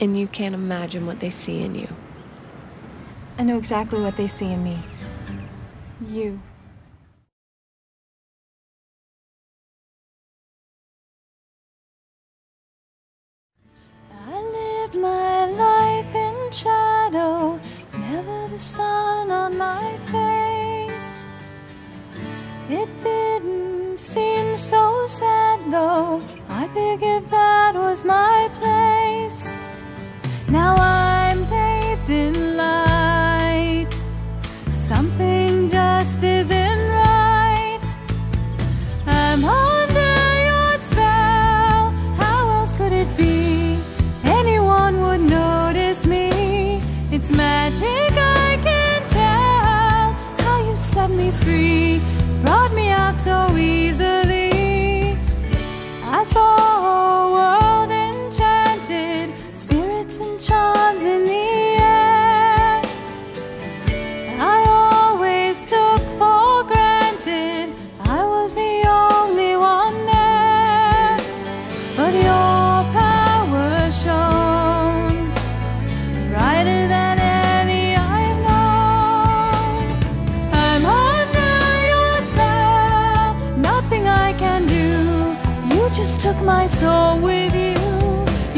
And you can't imagine what they see in you. I know exactly what they see in me. You. I lived my life in shadow, never the sun on my face. It didn't seem so sad though, I figured that was my place. Now I'm bathed in light, something just isn't right. I'm under your spell, how else could it be? Anyone would notice me. It's magic, I can tell, how you set me free, brought me out so easily. I saw a world enchanted, spirits and charms in the air. I always took for granted I was the only one there. But your power shone brighter than any I've known. I'm under your spell, nothing I can do. You just took my soul with you.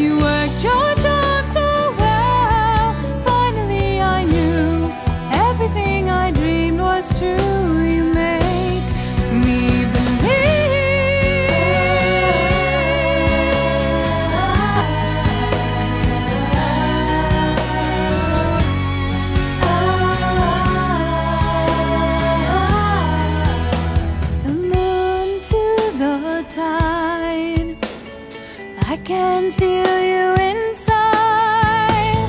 You worked your charm so well. Finally I knew everything I dreamed was true. You make me believe. The moon to the tide, I can feel you inside.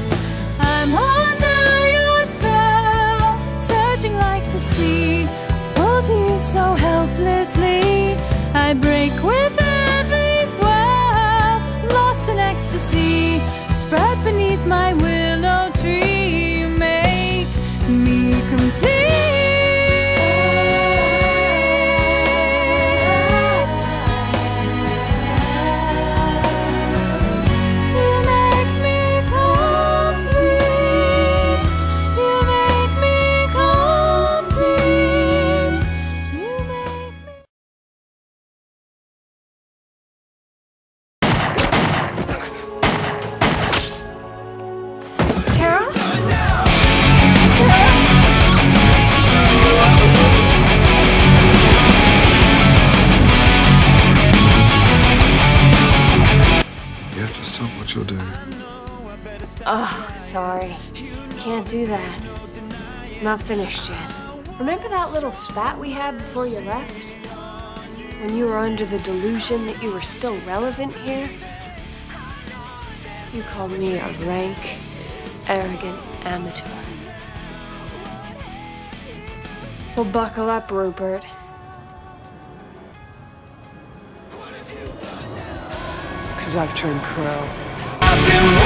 I'm under your spell, surging like the sea, pulled to you so helplessly. I break with every swell, lost in ecstasy, spread beneath my willow tree. You make me complete. You make me complete. You make me complete. You make me. Tara? You have to stop what you're doing. Oh, sorry. Can't do that. Not finished yet. Remember that little spat we had before you left? When you were under the delusion that you were still relevant here? You called me a rank, arrogant amateur. Well, buckle up, Rupert. Because I've turned pro. I've been